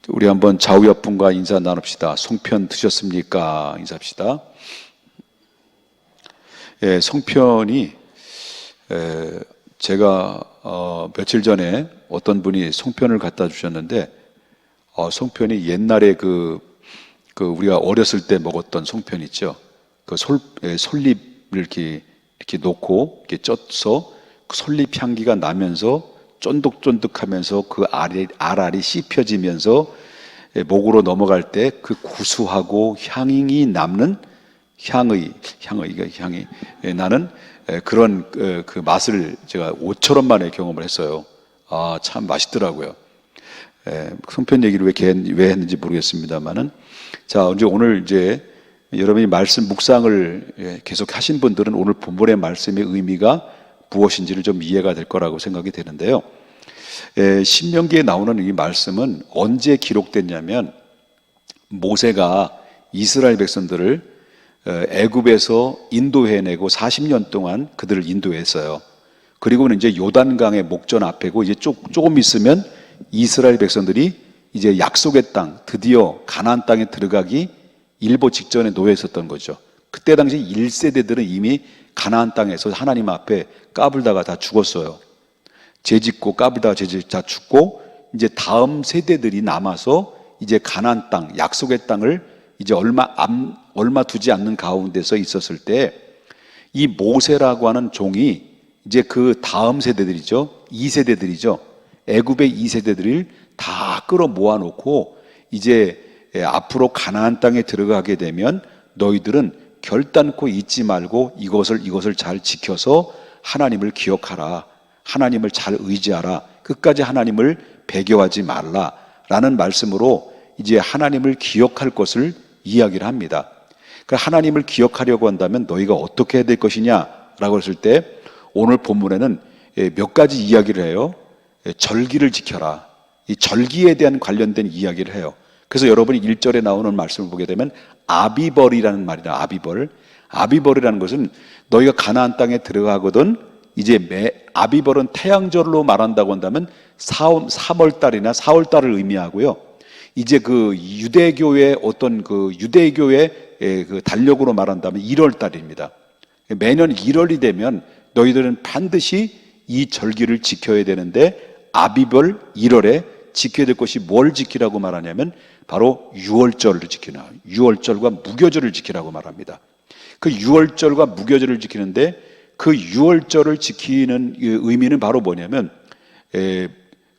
우리 한번 좌우 옆분과 인사 나눕시다. 송편 드셨습니까? 인사합시다. 예, 송편이 제가 며칠 전에 어떤 분이 송편을 갖다 주셨는데 송편이 옛날에 그 우리가 어렸을 때 먹었던 송편 있죠. 그 솔잎을 이렇게 놓고 이렇게 쪄서 그 솔잎 향기가 나면서 쫀득쫀득하면서 그 알알이 씹혀지면서 목으로 넘어갈 때 그 구수하고 향이 남는 향이 나는 그런 그 맛을 제가 5천 원 만에 경험을 했어요. 참 맛있더라고요. 송편 얘기를 왜 했는지 모르겠습니다만은 자, 이제 오늘 이제 여러분이 말씀 묵상을 계속 하신 분들은 오늘 본문의 말씀의 의미가 무엇인지를 좀 이해가 될 거라고 생각이 되는데요. 신명기에 나오는 이 말씀은 언제 기록됐냐면 모세가 이스라엘 백성들을 애굽에서 인도해내고 40년 동안 그들을 인도했어요. 그리고는 이제 요단강의 목전 앞에고 이제 조금 있으면 이스라엘 백성들이 이제 약속의 땅, 드디어 가나안 땅에 들어가기 일보 직전에 놓여 있었던 거죠. 그때 당시 1세대들은 이미 가나안 땅에서 하나님 앞에 까불다가 다 죽었어요. 죄짓고 까불다가 다 죽고 이제 다음 세대들이 남아서 이제 가나안 땅, 약속의 땅을 이제 얼마 두지 않는 가운데서 있었을 때 이 모세라고 하는 종이 이제 그 다음 세대들이죠. 2세대들이죠. 애굽의 2세대들을 다 끌어 모아놓고 이제 앞으로 가나안 땅에 들어가게 되면 너희들은 결단코 잊지 말고 이것을 잘 지켜서 하나님을 기억하라. 하나님을 잘 의지하라. 끝까지 하나님을 배교하지 말라라는 말씀으로 이제 하나님을 기억할 것을 이야기를 합니다. 그러니까 하나님을 기억하려고 한다면 너희가 어떻게 해야 될 것이냐라고 했을 때 오늘 본문에는 몇 가지 이야기를 해요. 절기를 지켜라. 이 절기에 대한 관련된 이야기를 해요. 그래서 여러분이 1절에 나오는 말씀을 보게 되면 아비벌이라는 말이다. 아비벌이라는 것은 너희가 가나안 땅에 들어가거든 이제 아비벌은 태양절로 말한다고 한다면 3월달이나 4월달을 의미하고요. 이제 그 유대교의 어떤 그 유대교의 그 달력으로 말한다면 1월달입니다. 매년 1월이 되면 너희들은 반드시 이 절기를 지켜야 되는데 아비벌 1월에 지켜야 될 것이 뭘 지키라고 말하냐면 바로 유월절을 지키나 유월절과 무교절을 지키라고 말합니다. 그 유월절과 무교절을 지키는데 그 유월절을 지키는 의미는 바로 뭐냐면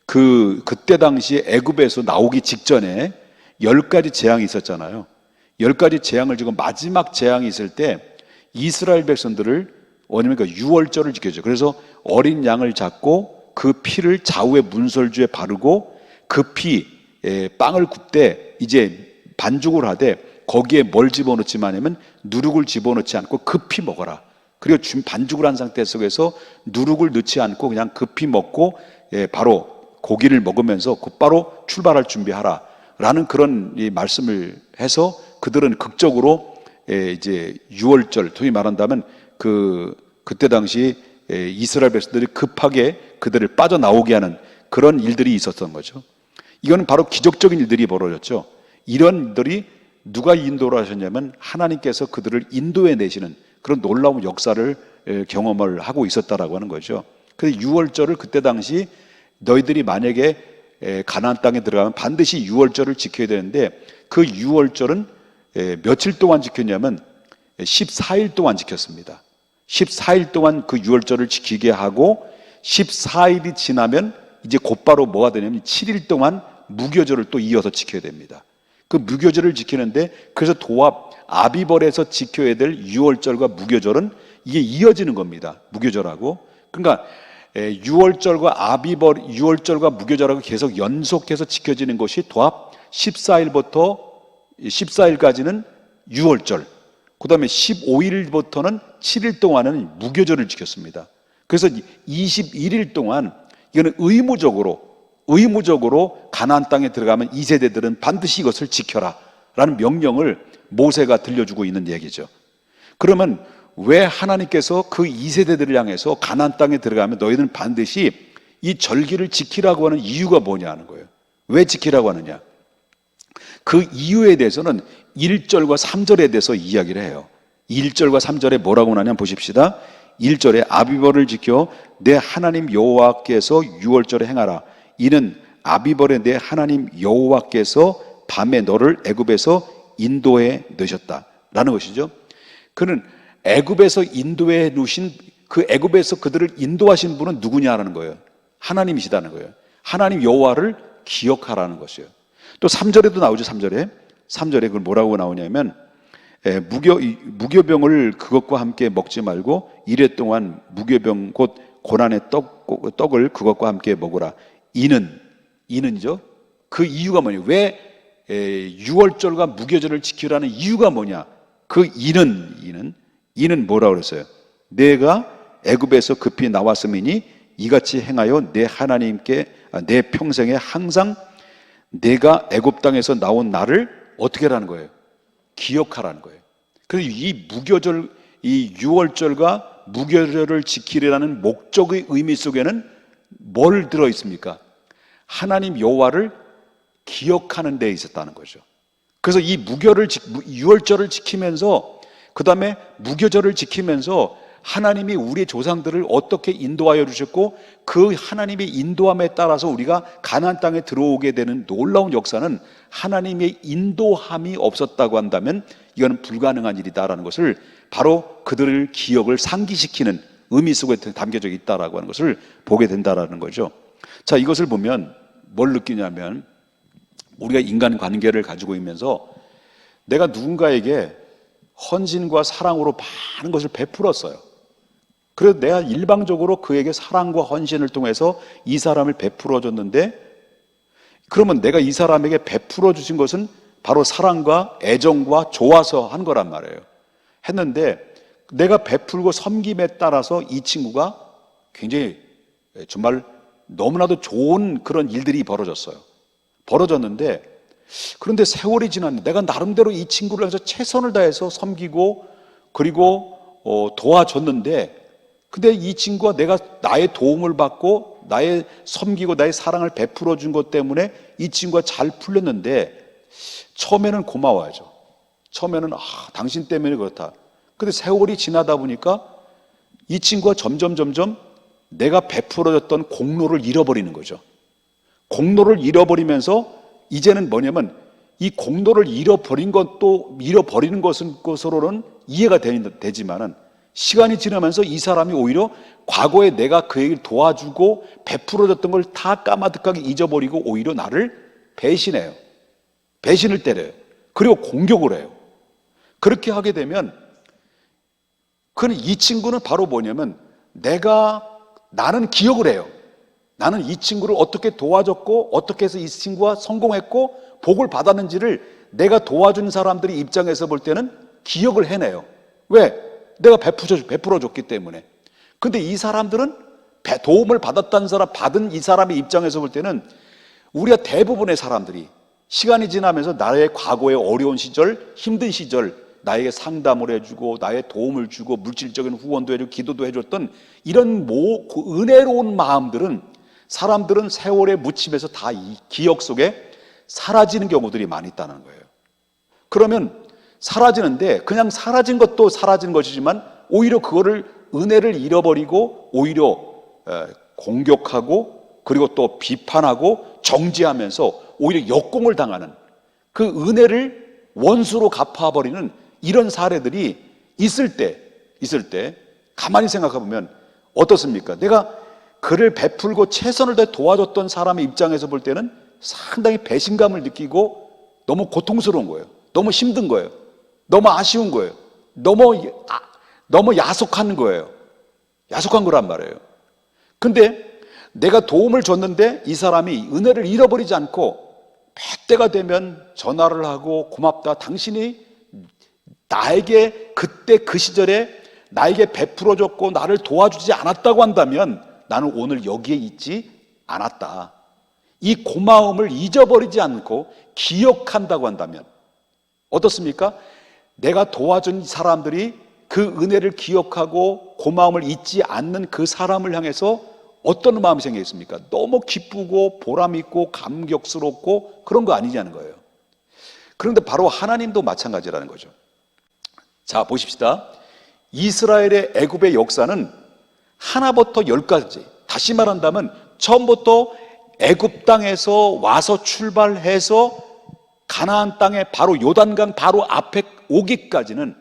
그때 당시에 애굽에서 나오기 직전에 10가지 재앙이 있었잖아요. 10가지 재앙을 지금 마지막 재앙이 있을 때 이스라엘 백성들을 뭐냐면 유월절을 지켜줘. 그래서 어린 양을 잡고 그 피를 좌우의 문설주에 바르고 그 피 빵을 굽되 이제 반죽을 하되 거기에 뭘 집어넣지만 하면 누룩을 집어넣지 않고 급히 먹어라. 그리고 반죽을 한 상태 속에서 누룩을 넣지 않고 그냥 급히 먹고 바로 고기를 먹으면서 곧바로 출발할 준비하라 라는 그런 말씀을 해서 그들은 극적으로 이제 유월절, 소위 말한다면 그때 당시 이스라엘 백성들이 급하게 그들을 빠져나오게 하는 그런 일들이 있었던 거죠. 이거는 바로 기적적인 일들이 벌어졌죠. 이런 일들이 누가 인도를 하셨냐면 하나님께서 그들을 인도해 내시는 그런 놀라운 역사를 경험을 하고 있었다라고 하는 거죠. 그래서 유월절을 그때 당시 너희들이 만약에 가나안 땅에 들어가면 반드시 유월절을 지켜야 되는데 그 유월절은 며칠 동안 지켰냐면 14일 동안 지켰습니다. 14일 동안 그 유월절을 지키게 하고 14일이 지나면 이제 곧바로 뭐가 되냐면 7일 동안 무교절을 또 이어서 지켜야 됩니다. 그 무교절을 지키는데 그래서 아비벌에서 지켜야 될 유월절과 무교절은 이게 이어지는 겁니다. 무교절하고. 그러니까 유월절과 무교절하고 계속 연속해서 지켜지는 것이 도합 14일까지는 유월절, 그 다음에 15일부터는 7일 동안은 무교절을 지켰습니다. 그래서 21일 동안 이거는 의무적으로 가나안 땅에 들어가면 2세대들은 반드시 이것을 지켜라 라는 명령을 모세가 들려주고 있는 얘기죠. 그러면 왜 하나님께서 그 2세대들을 향해서 가나안 땅에 들어가면 너희들은 반드시 이 절기를 지키라고 하는 이유가 뭐냐 하는 거예요. 왜 지키라고 하느냐? 그 이유에 대해서는 1절과 3절에 대해서 이야기를 해요. 1절과 3절에 뭐라고 나냐면 보십시다. 1절에 아비벌을 지켜 내 하나님 여호와께서 유월절에 행하라. 이는 아비벌에 내 하나님 여호와께서 밤에 너를 애굽에서 인도해 넣으셨다 라는 것이죠. 그는 애굽에서 인도해 놓으신, 그 애굽에서 그들을 인도하신 분은 누구냐라는 거예요. 하나님이시다는 거예요. 하나님 여호와를 기억하라는 것이에요. 또 3절에도 나오죠. 3절에 그걸 뭐라고 나오냐면 무교병을 그것과 함께 먹지 말고 이래 동안 무교병 곧 고난의 떡을 그것과 함께 먹으라. 이는이죠. 그 이유가 뭐냐? 왜 유월절과 무교절을 지키라는 이유가 뭐냐? 그 이는 뭐라고 그랬어요? 내가 애굽에서 급히 나왔음이니 이같이 행하여 내 하나님께 내 평생에 항상 내가 애굽 땅에서 나온 나를 어떻게 하라는 거예요? 기억하라는 거예요. 그래서 이 무교절, 이 유월절과 무교절을 지키려는 목적의 의미 속에는 뭘 들어 있습니까? 하나님 여호와를 기억하는 데 있었다는 거죠. 그래서 이 유월절을 지키면서, 그 다음에 무교절을 지키면서 하나님이 우리의 조상들을 어떻게 인도하여 주셨고 그 하나님의 인도함에 따라서 우리가 가나안 땅에 들어오게 되는 놀라운 역사는 하나님의 인도함이 없었다고 한다면 이거는 불가능한 일이다라는 것을, 바로 그들을 기억을 상기시키는 의미 속에 담겨져 있다라고 하는 것을 보게 된다라는 거죠. 자, 이것을 보면 뭘 느끼냐면, 우리가 인간관계를 가지고 있면서 내가 누군가에게 헌신과 사랑으로 많은 것을 베풀었어요. 그래서 내가 일방적으로 그에게 사랑과 헌신을 통해서 이 사람을 베풀어 줬는데, 그러면 내가 이 사람에게 베풀어 주신 것은 바로 사랑과 애정과 좋아서 한 거란 말이에요. 했는데 내가 베풀고 섬김에 따라서 이 친구가 굉장히 정말 너무나도 좋은 그런 일들이 벌어졌는데, 그런데 세월이 지났는데 내가 나름대로 이 친구를 해서 최선을 다해서 섬기고 그리고 도와줬는데, 근데 이 친구가 내가 나의 도움을 받고 나의 섬기고 나의 사랑을 베풀어 준 것 때문에 이 친구가 잘 풀렸는데, 처음에는 고마워하죠. 처음에는 당신 때문에 그렇다. 근데 세월이 지나다 보니까 이 친구가 점점 내가 베풀어줬던 공로를 잃어버리는 거죠. 공로를 잃어버리면서 이제는 뭐냐면, 이 공로를 잃어버리는 것으로는 이해가 되지만은 시간이 지나면서 이 사람이 오히려 과거에 내가 그에게 도와주고 베풀어줬던 걸 다 까마득하게 잊어버리고 오히려 나를 배신해요. 배신을 때려요. 그리고 공격을 해요. 그렇게 하게 되면 이 친구는 바로 뭐냐면, 나는 기억을 해요. 나는 이 친구를 어떻게 도와줬고 어떻게 해서 이 친구가 성공했고 복을 받았는지를 내가 도와준 사람들이 입장에서 볼 때는 기억을 해내요. 왜? 내가 베풀어줬기 때문에. 근데 이 사람들은 도움을 받은 이 사람의 입장에서 볼 때는, 우리가 대부분의 사람들이 시간이 지나면서 나의 과거의 어려운 시절, 힘든 시절 나에게 상담을 해주고 나의 도움을 주고 물질적인 후원도 해주고 기도도 해줬던 이런 은혜로운 마음들은, 사람들은 세월에 묻히면서 다 이 기억 속에 사라지는 경우들이 많이 있다는 거예요. 그러면 사라지는데, 그냥 사라진 것도 사라진 것이지만 오히려 그거를, 은혜를 잃어버리고 오히려 공격하고 그리고 또 비판하고 정죄하면서 오히려 역공을 당하는, 그 은혜를 원수로 갚아버리는 이런 사례들이 있을 때 가만히 생각해 보면 어떻습니까? 내가 그를 베풀고 최선을 다해 도와줬던 사람의 입장에서 볼 때는 상당히 배신감을 느끼고 너무 고통스러운 거예요. 너무 힘든 거예요. 너무 아쉬운 거예요. 너무 야속한 거예요. 야속한 거란 말이에요. 근데 내가 도움을 줬는데 이 사람이 은혜를 잃어버리지 않고 때가 되면 전화를 하고, 고맙다, 당신이 나에게 그때 그 시절에 나에게 베풀어줬고 나를 도와주지 않았다고 한다면 나는 오늘 여기에 있지 않았다. 이 고마움을 잊어버리지 않고 기억한다고 한다면 어떻습니까? 내가 도와준 사람들이 그 은혜를 기억하고 고마움을 잊지 않는 그 사람을 향해서 어떤 마음이 생기겠습니까? 너무 기쁘고 보람있고 감격스럽고 그런 거 아니냐는 거예요. 그런데 바로 하나님도 마찬가지라는 거죠. 자, 보십시다. 이스라엘의 애굽의 역사는 하나부터 열까지, 다시 말한다면 처음부터 애굽 땅에서 와서 출발해서 가나안 땅에 바로 요단강 바로 앞에 오기까지는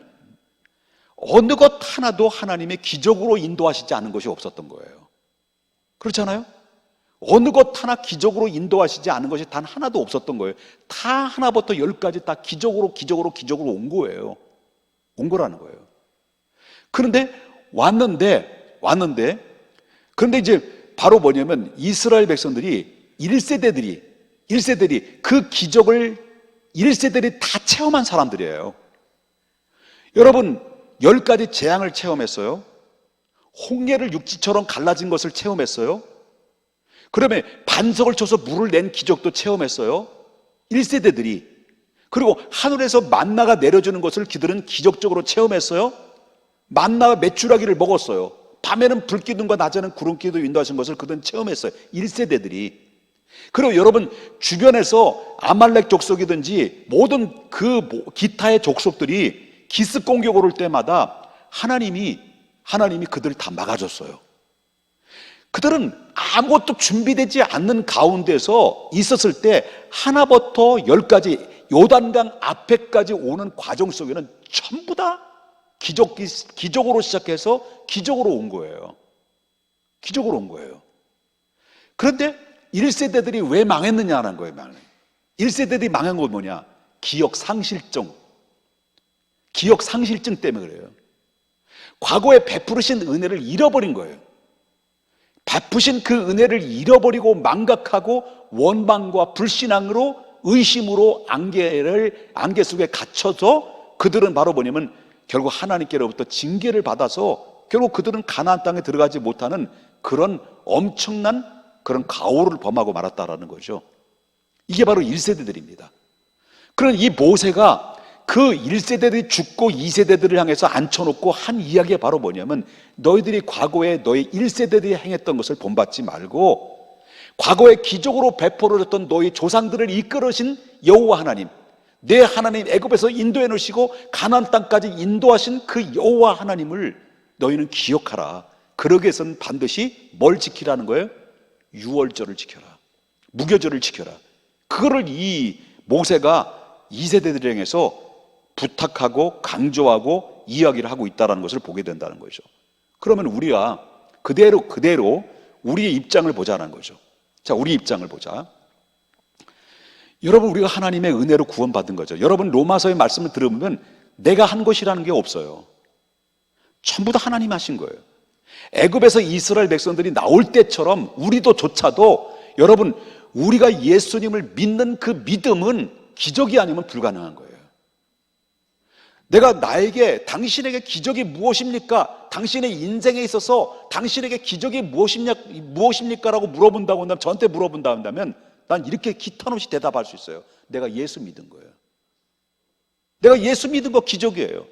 어느 것 하나도 하나님의 기적으로 인도하시지 않은 것이 없었던 거예요. 그렇잖아요? 어느 것 하나 기적으로 인도하시지 않은 것이 단 하나도 없었던 거예요. 다 하나부터 열까지 다 기적으로 온 거예요. 온 거라는 거예요. 그런데 왔는데 그런데 이제 바로 뭐냐면 이스라엘 백성들이 1세대들이 그 기적을 1세대들이 다 체험한 사람들이에요. 여러분, 10가지 재앙을 체험했어요. 홍해를 육지처럼 갈라진 것을 체험했어요. 그러면 반석을 쳐서 물을 낸 기적도 체험했어요. 1세대들이. 그리고 하늘에서 만나가 내려주는 것을 그들은 기적적으로 체험했어요. 만나와 메추라기를 먹었어요. 밤에는 불기둥과 낮에는 구름기도 인도하신 것을 그들은 체험했어요. 1세대들이. 그리고 여러분, 주변에서 아말렉 족속이든지 모든 그 기타의 족속들이 기습 공격을 올 때마다 하나님이 그들을 다 막아줬어요. 그들은 아무것도 준비되지 않는 가운데서 있었을 때 하나부터 10까지 요단강 앞에까지 오는 과정 속에는 전부 다 기적으로 시작해서 기적으로 온 거예요. 기적으로 온 거예요. 그런데 1세대들이 왜 망했느냐는 거예요. 1세대들이 망한 건 뭐냐? 기억 상실증 때문에 그래요. 과거에 베푸신 은혜를 잃어버린 거예요. 베푸신 그 은혜를 잃어버리고 망각하고 원망과 불신앙으로 의심으로 안개 속에 갇혀서 그들은 바로 뭐냐면 결국 하나님께로부터 징계를 받아서 결국 그들은 가나안 땅에 들어가지 못하는 그런 엄청난 그런 가오를 범하고 말았다라는 거죠. 이게 바로 1세대들입니다. 그런 이 모세가 그 1세대들이 죽고 2세대들을 향해서 앉혀놓고 한 이야기가 바로 뭐냐면 너희들이 과거에 너희 1세대들이 행했던 것을 본받지 말고 과거에 기적으로 베풀어줬던 너희 조상들을 이끌으신 여호와 하나님, 내 하나님 애굽에서 인도해 놓으시고 가나안 땅까지 인도하신 그 여호와 하나님을 너희는 기억하라. 그러기 위해서는 반드시 뭘 지키라는 거예요? 유월절을 지켜라. 무교절을 지켜라. 그거를 이 모세가 2세대들을 향해서 부탁하고 강조하고 이야기를 하고 있다는 것을 보게 된다는 거죠. 그러면 우리가 그대로 우리의 입장을 보자는 거죠. 자, 우리 입장을 보자. 여러분, 우리가 하나님의 은혜로 구원받은 거죠. 여러분, 로마서의 말씀을 들으면 내가 한 것이라는 게 없어요. 전부 다 하나님 하신 거예요. 애굽에서 이스라엘 백성들이 나올 때처럼 우리도조차도 여러분, 우리가 예수님을 믿는 그 믿음은 기적이 아니면 불가능한 거예요. 내가 당신에게 기적이 무엇입니까? 당신의 인생에 있어서 당신에게 기적이 무엇입니까? 라고 물어본다고 한다면, 저한테 물어본다 한다면 난 이렇게 기탄 없이 대답할 수 있어요. 내가 예수 믿은 거예요. 내가 예수 믿은 거 기적이에요.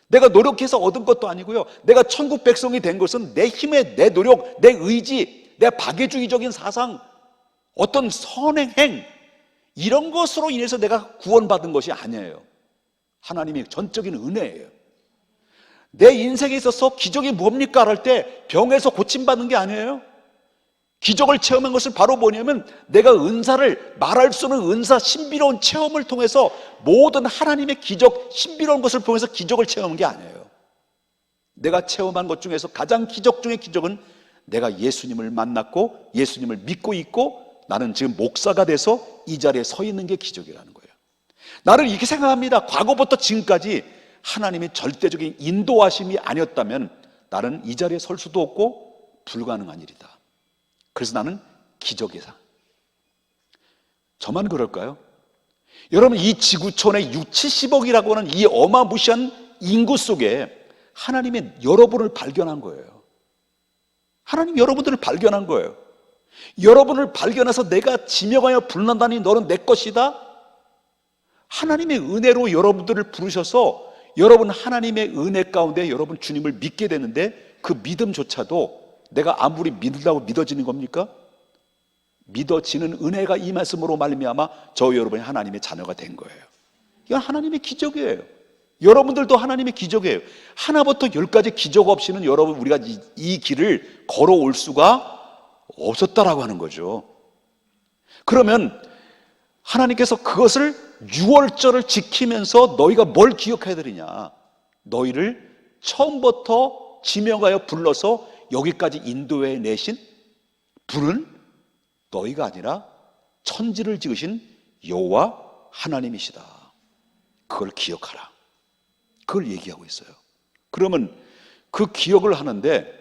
내가 노력해서 얻은 것도 아니고요. 내가 천국 백성이 된 것은 내 힘에, 내 노력, 내 의지, 내 박애주의적인 사상, 어떤 선행, 이런 것으로 인해서 내가 구원받은 것이 아니에요. 하나님의 전적인 은혜예요. 내 인생에 있어서 기적이 뭡니까? 할 때 병에서 고침받는 게 아니에요. 기적을 체험한 것은 바로 뭐냐면 내가 은사를 말할 수 없는 은사, 신비로운 체험을 통해서 모든 하나님의 기적, 신비로운 것을 통해서 기적을 체험한 게 아니에요. 내가 체험한 것 중에서 가장 기적 중의 기적은 내가 예수님을 만났고 예수님을 믿고 있고 나는 지금 목사가 돼서 이 자리에 서 있는 게 기적이라는 거예요. 나는 이렇게 생각합니다. 과거부터 지금까지 하나님의 절대적인 인도하심이 아니었다면 나는 이 자리에 설 수도 없고 불가능한 일이다. 그래서 나는 기적이다. 저만 그럴까요? 여러분, 이 지구촌의 6, 70억이라고 하는 이 어마무시한 인구 속에 하나님의 여러분을 발견한 거예요. 하나님 여러분들을 발견한 거예요. 여러분을 발견해서 내가 지명하여 불난다니 너는 내 것이다. 하나님의 은혜로 여러분들을 부르셔서 여러분 하나님의 은혜 가운데 여러분 주님을 믿게 되는데 그 믿음조차도 내가 아무리 믿으려고 믿어지는 겁니까? 믿어지는 은혜가 이 말씀으로 말미암아 저 여러분이 하나님의 자녀가 된 거예요. 이건 하나님의 기적이에요. 여러분들도 하나님의 기적이에요. 하나부터 열까지 기적 없이는 여러분 우리가 이 길을 걸어올 수가 없었다라고 하는 거죠. 그러면 하나님께서 그것을 유월절을 지키면서 너희가 뭘 기억해야 되느냐? 너희를 처음부터 지명하여 불러서 여기까지 인도해 내신 분은 너희가 아니라 천지를 지으신 여호와 하나님이시다. 그걸 기억하라. 그걸 얘기하고 있어요. 그러면 그 기억을 하는데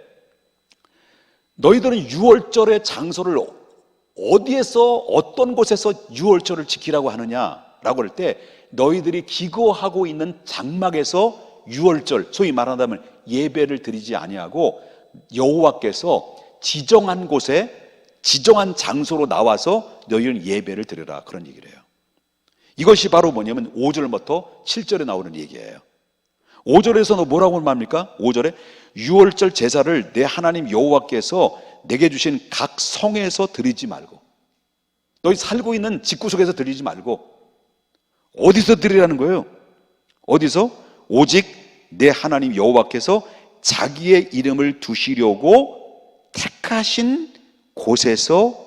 너희들은 유월절의 장소를 어디에서 어떤 곳에서 유월절을 지키라고 하느냐라고 할 때 너희들이 기거하고 있는 장막에서 유월절, 소위 말한다면 예배를 드리지 아니하고 여호와께서 지정한 곳에 지정한 장소로 나와서 너희는 예배를 드려라, 그런 얘기를 해요. 이것이 바로 뭐냐면 5절부터 7절에 나오는 얘기예요. 5절에서는 뭐라고 말합니까? 5절에 유월절 제사를 내 하나님 여호와께서 내게 주신 각 성에서 드리지 말고, 너희 살고 있는 집구석에서 드리지 말고 어디서 드리라는 거예요? 어디서? 오직 내 하나님 여호와께서 자기의 이름을 두시려고 택하신 곳에서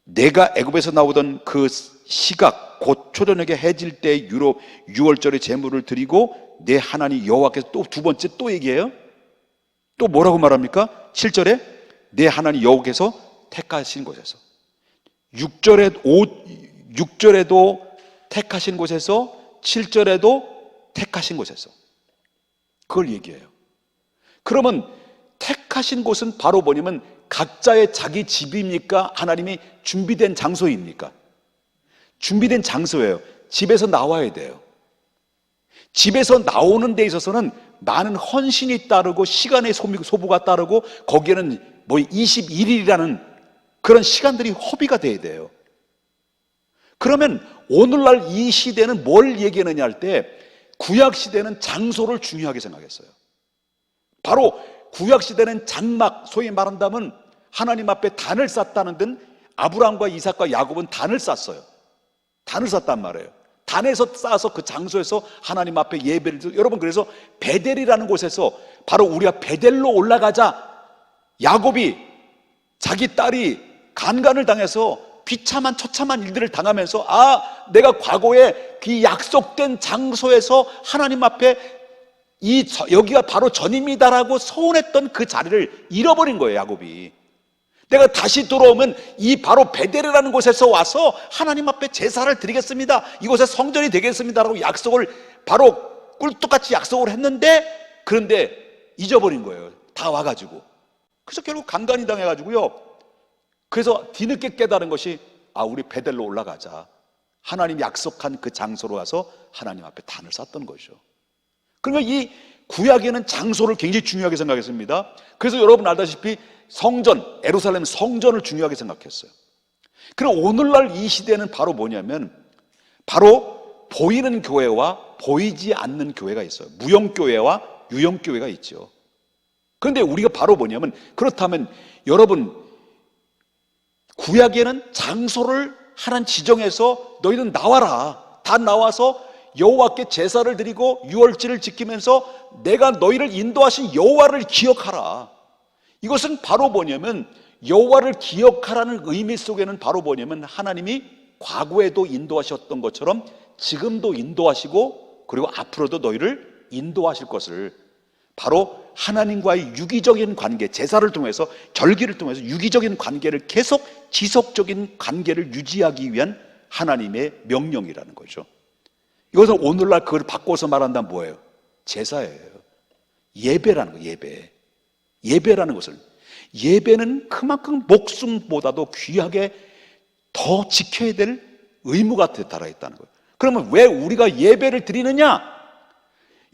내가 애굽에서 나오던 그 시각 곧 초저녁에 해질 때 유월절의 제물을 드리고 내 하나님 여호와께서 또 두 번째 또 얘기해요. 또 뭐라고 말합니까? 7절에 내 하나님 여호와께서 택하신 곳에서, 6절에도 택하신 곳에서, 7절에도 택하신 곳에서, 그걸 얘기해요. 그러면 택하신 곳은 바로 뭐냐면 각자의 자기 집입니까? 하나님이 준비된 장소입니까? 준비된 장소예요. 집에서 나와야 돼요. 집에서 나오는 데 있어서는 많은 헌신이 따르고 시간의 소부가 따르고 거기에는 뭐 21일이라는 그런 시간들이 허비가 돼야 돼요. 그러면 오늘날 이 시대는 뭘 얘기하느냐 할 때 구약 시대는 장소를 중요하게 생각했어요. 바로 구약 시대는 장막, 소위 말한다면 하나님 앞에 단을 쌓다는 듯 아브라함과 이삭과 야곱은 단을 쌓았어요. 단을 쌓단 말이에요. 단에서 쌓아서 그 장소에서 하나님 앞에 예배를 드려. 여러분, 그래서 베델이라는 곳에서 바로 우리가 베델로 올라가자, 야곱이 자기 딸이 간간을 당해서 비참한 처참한 일들을 당하면서 내가 과거에 그 약속된 장소에서 하나님 앞에 여기가 바로 전입니다라고 서운했던 그 자리를 잃어버린 거예요, 야곱이. 내가 다시 돌아오면 이 바로 베델이라는 곳에서 와서 하나님 앞에 제사를 드리겠습니다, 이곳에 성전이 되겠습니다라고 약속을 바로 꿀떡같이 약속을 했는데, 그런데 잊어버린 거예요. 다 와가지고. 그래서 결국 간간이 당해가지고요. 그래서 뒤늦게 깨달은 것이 우리 베델로 올라가자, 하나님 약속한 그 장소로 가서 하나님 앞에 단을 쌓던 거죠. 그러면 이 구약에는 장소를 굉장히 중요하게 생각했습니다. 그래서 여러분 알다시피 성전, 예루살렘 성전을 중요하게 생각했어요. 그럼 오늘날 이 시대는 바로 뭐냐면 바로 보이는 교회와 보이지 않는 교회가 있어요. 무형교회와 유형교회가 있죠. 그런데 우리가 바로 뭐냐면, 그렇다면 여러분, 구약에는 장소를 하나님 지정해서 너희는 나와라, 다 나와서 여호와께 제사를 드리고 유월절을 지키면서 내가 너희를 인도하신 여호와를 기억하라. 이것은 바로 뭐냐면 여호와를 기억하라는 의미 속에는 바로 뭐냐면 하나님이 과거에도 인도하셨던 것처럼 지금도 인도하시고 그리고 앞으로도 너희를 인도하실 것을, 바로 하나님과의 유기적인 관계, 제사를 통해서, 절기를 통해서 유기적인 관계를 계속 지속적인 관계를 유지하기 위한 하나님의 명령이라는 거죠. 이것은 오늘날 그걸 바꿔서 말한다면 뭐예요? 제사예요. 예배라는 거예요. 예배라는 것을, 예배는 그만큼 목숨보다도 귀하게 더 지켜야 될 의무가 달아있다는 거예요. 그러면 왜 우리가 예배를 드리느냐?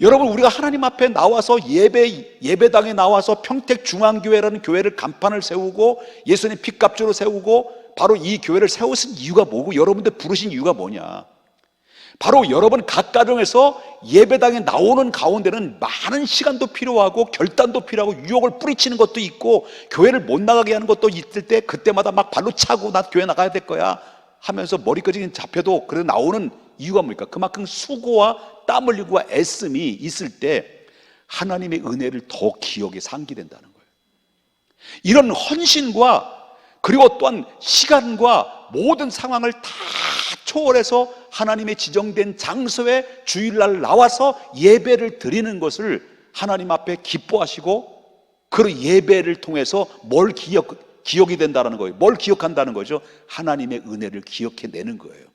여러분, 우리가 하나님 앞에 나와서 예배당에 나와서 평택중앙교회라는 교회를 간판을 세우고 예수님 피값주로 세우고 바로 이 교회를 세우신 이유가 뭐고 여러분들 부르신 이유가 뭐냐? 바로 여러분 각 가정에서 예배당에 나오는 가운데는 많은 시간도 필요하고 결단도 필요하고 유혹을 뿌리치는 것도 있고 교회를 못 나가게 하는 것도 있을 때 그때마다 막 발로 차고 나 교회 나가야 될 거야, 하면서 머리까지 잡혀도 그래 나오는 이유가 뭡니까? 그만큼 수고와 땀 흘리고 애씀이 있을 때 하나님의 은혜를 더 기억에 상기된다는 거예요. 이런 헌신과 그리고 또한 시간과 모든 상황을 다 초월해서 하나님의 지정된 장소에 주일날 나와서 예배를 드리는 것을 하나님 앞에 기뻐하시고, 그 예배를 통해서 뭘 기억이 된다는 거예요. 뭘 기억한다는 거죠? 하나님의 은혜를 기억해내는 거예요.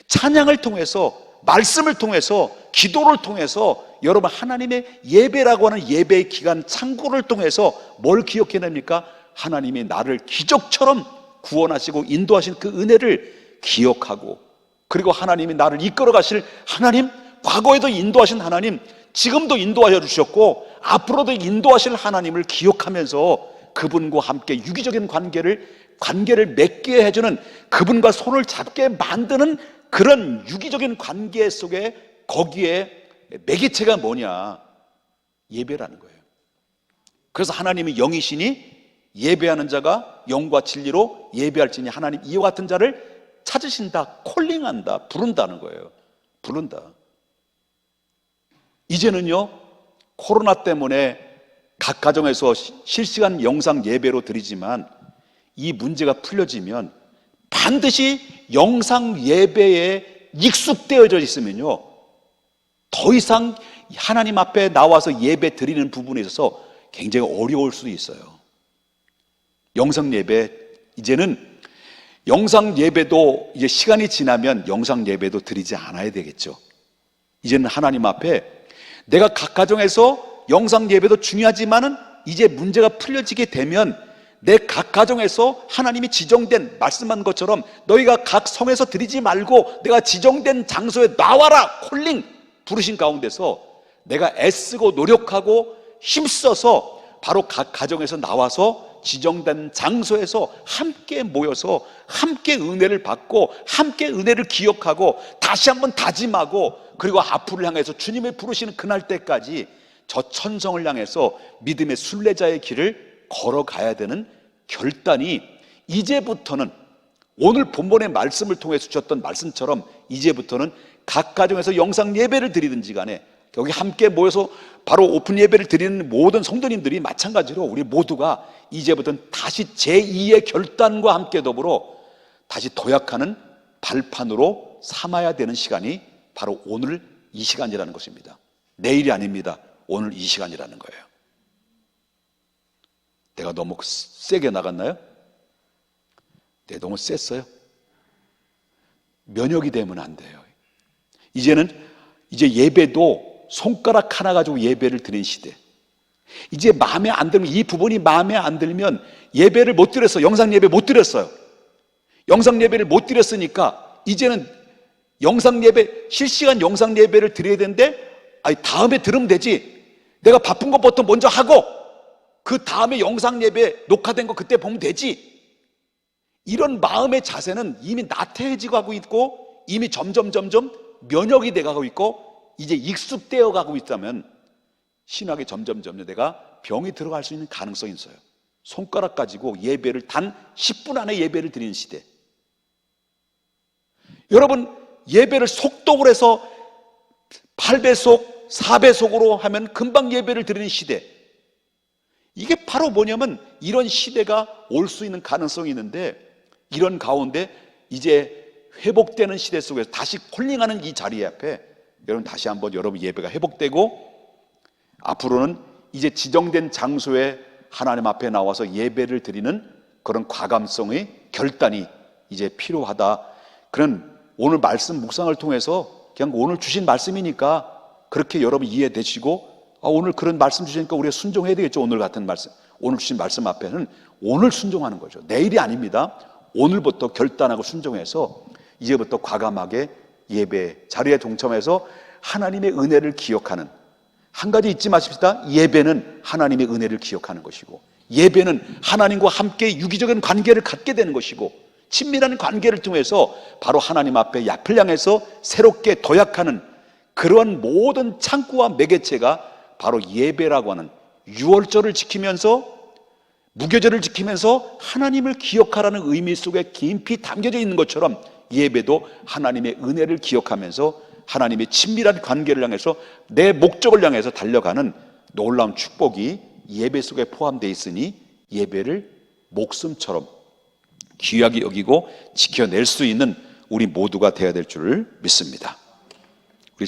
찬양을 통해서, 말씀을 통해서, 기도를 통해서 여러분 하나님의 예배라고 하는 예배의 기간 창구를 통해서 뭘 기억해냅니까? 하나님이 나를 기적처럼 구원하시고 인도하신 그 은혜를 기억하고, 그리고 하나님이 나를 이끌어 가실 하나님, 과거에도 인도하신 하나님, 지금도 인도하여 주셨고 앞으로도 인도하실 하나님을 기억하면서 그분과 함께 유기적인 관계를 맺게 해주는, 그분과 손을 잡게 만드는 그런 유기적인 관계 속에, 거기에 매개체가 뭐냐? 예배라는 거예요. 그래서 하나님이 영이시니 예배하는 자가 영과 진리로 예배할지니 하나님 이와 같은 자를 찾으신다, 콜링한다, 부른다는 거예요. 부른다. 이제는요, 코로나 때문에 각 가정에서 실시간 영상 예배로 드리지만 이 문제가 풀려지면 반드시 영상 예배에 익숙되어져 있으면요, 더 이상 하나님 앞에 나와서 예배 드리는 부분에 있어서 굉장히 어려울 수도 있어요. 영상 예배, 이제는 영상 예배도 이제 시간이 지나면 영상 예배도 드리지 않아야 되겠죠. 이제는 하나님 앞에 내가 각 가정에서 영상 예배도 중요하지만은 이제 문제가 풀려지게 되면 내 각 가정에서 하나님이 지정된, 말씀한 것처럼 너희가 각 성에서 드리지 말고 내가 지정된 장소에 나와라, 콜링 부르신 가운데서 내가 애쓰고 노력하고 힘써서 바로 각 가정에서 나와서 지정된 장소에서 함께 모여서 함께 은혜를 받고 함께 은혜를 기억하고 다시 한번 다짐하고, 그리고 앞으로 향해서 주님의 부르시는 그날 때까지 저 천성을 향해서 믿음의 순례자의 길을 걸어가야 되는 결단이 이제부터는, 오늘 본문의 말씀을 통해 주셨던 말씀처럼 이제부터는 각 가정에서 영상 예배를 드리든지 간에 여기 함께 모여서 바로 오픈 예배를 드리는 모든 성도님들이 마찬가지로 우리 모두가 이제부터는 다시 제2의 결단과 함께 더불어 다시 도약하는 발판으로 삼아야 되는 시간이 바로 오늘 이 시간이라는 것입니다. 내일이 아닙니다. 오늘 이 시간이라는 거예요. 내가 너무 세게 나갔나요? 네, 너무 셌어요. 면역이 되면 안 돼요. 이제 예배도 손가락 하나 가지고 예배를 드리는 시대. 이제 마음에 안 들면, 이 부분이 마음에 안 들면 예배를 못 드렸어요. 영상 예배 못 드렸어요. 영상 예배를 못 드렸으니까 이제는 영상 예배, 실시간 영상 예배를 드려야 되는데, 다음에 들으면 되지. 내가 바쁜 것부터 먼저 하고 그 다음에 영상 예배 녹화된 거 그때 보면 되지. 이런 마음의 자세는 이미 나태해지고 하고 있고, 이미 점점 면역이 돼가고 있고, 이제 익숙되어 가고 있다면 신학에 점점 내가 병이 들어갈 수 있는 가능성이 있어요. 손가락 가지고 예배를 단 10분 안에 예배를 드리는 시대. 여러분, 예배를 속독을 해서 8배속, 4배속으로 하면 금방 예배를 드리는 시대. 이게 바로 뭐냐면 이런 시대가 올 수 있는 가능성이 있는데, 이런 가운데 이제 회복되는 시대 속에서 다시 콜링하는 이 자리 앞에 여러분 다시 한번 여러분 예배가 회복되고, 앞으로는 이제 지정된 장소에 하나님 앞에 나와서 예배를 드리는 그런 과감성의 결단이 이제 필요하다. 그런 오늘 말씀 묵상을 통해서 그냥 오늘 주신 말씀이니까 그렇게 여러분 이해되시고, 오늘 그런 말씀 주시니까 우리가 순종해야 되겠죠. 오늘 같은 말씀, 오늘 주신 말씀 앞에는 오늘 순종하는 거죠. 내일이 아닙니다. 오늘부터 결단하고 순종해서 이제부터 과감하게 예배 자리에 동참해서 하나님의 은혜를 기억하는, 한 가지 잊지 마십시다. 예배는 하나님의 은혜를 기억하는 것이고, 예배는 하나님과 함께 유기적인 관계를 갖게 되는 것이고, 친밀한 관계를 통해서 바로 하나님 앞에 앞을 향해서 새롭게 도약하는 그러한 모든 창구와 매개체가 바로 예배라고 하는 6월절을 지키면서 무교절을 지키면서 하나님을 기억하라는 의미 속에 깊이 담겨져 있는 것처럼 예배도 하나님의 은혜를 기억하면서 하나님의 친밀한 관계를 향해서 내 목적을 향해서 달려가는 놀라운 축복이 예배 속에 포함되어 있으니 예배를 목숨처럼 귀하게 여기고 지켜낼 수 있는 우리 모두가 되어야 될 줄 믿습니다. 우리